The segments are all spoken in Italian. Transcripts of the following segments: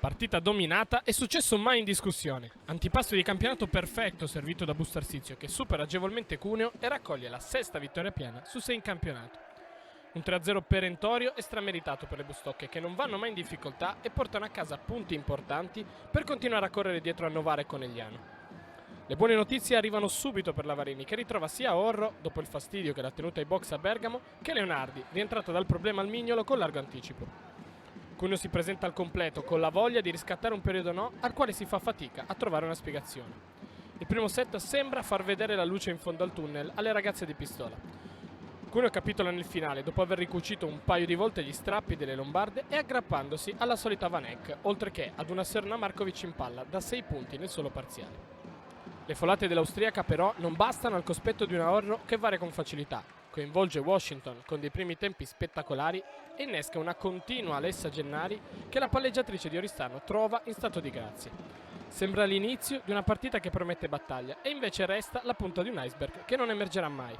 Partita dominata e successo mai in discussione. Antipasto di campionato perfetto servito da Bustarsizio che supera agevolmente Cuneo e raccoglie la sesta vittoria piena su 6 in campionato. Un 3-0 perentorio e strameritato per le Bustocche che non vanno mai in difficoltà e portano a casa punti importanti per continuare a correre dietro a Novara e Conegliano. Le buone notizie arrivano subito per la Varini che ritrova sia Orro, dopo il fastidio che l'ha tenuta ai box a Bergamo, che Leonardi, rientrata dal problema al Mignolo con largo anticipo. Cuneo si presenta al completo con la voglia di riscattare un periodo no al quale si fa fatica a trovare una spiegazione. Il primo set sembra far vedere la luce in fondo al tunnel alle ragazze di Pistola. Cuneo capitola nel finale dopo aver ricucito un paio di volte gli strappi delle lombarde e aggrappandosi alla solita Vanek, oltre che ad una Serena Markovic in palla da 6 punti nel solo parziale. Le folate dell'austriaca però non bastano al cospetto di una Orro che varia con facilità, coinvolge Washington con dei primi tempi spettacolari e innesca una continua Alessa Gennari che la palleggiatrice di Oristano trova in stato di grazia. Sembra l'inizio di una partita che promette battaglia e invece resta la punta di un iceberg che non emergerà mai.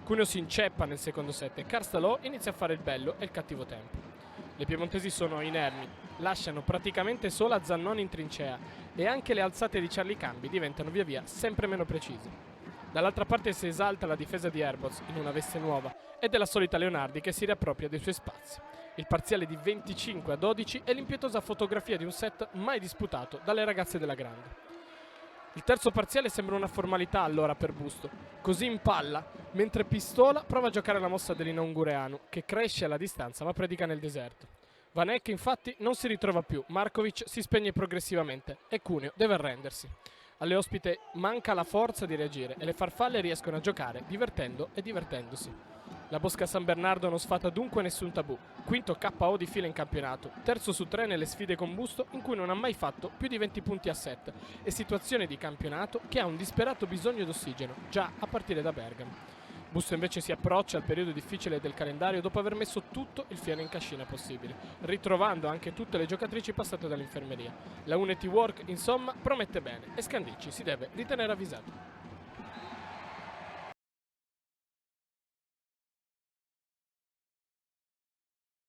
Cuneo si inceppa nel secondo set e Karstalò inizia a fare il bello e il cattivo tempo. Le piemontesi sono inermi, lasciano praticamente sola Zannoni in trincea e anche le alzate di Charlie Cambi diventano via via sempre meno precise. Dall'altra parte si esalta la difesa di Herbots in una veste nuova e della solita Leonardi che si riappropria dei suoi spazi. Il parziale di 25-12 è l'impietosa fotografia di un set mai disputato dalle ragazze della grande. Il terzo parziale sembra una formalità allora per Busto, così in palla, mentre Pistola prova a giocare la mossa dell'Ina Ungureanu, che cresce alla distanza ma predica nel deserto. Vanek infatti non si ritrova più, Markovic si spegne progressivamente e Cuneo deve arrendersi. Alle ospite manca la forza di reagire e le farfalle riescono a giocare divertendo e divertendosi. La Bosca San Bernardo non sfata dunque nessun tabù. Quinto KO di fila in campionato, terzo su 3 nelle sfide con Busto in cui non ha mai fatto più di 20 punti a set e situazione di campionato che ha un disperato bisogno d'ossigeno, già a partire da Bergamo. Busto invece si approccia al periodo difficile del calendario dopo aver messo tutto il fieno in cascina possibile, ritrovando anche tutte le giocatrici passate dall'infermeria. La Unity Work, insomma, promette bene e Scandicci si deve ritenere avvisato.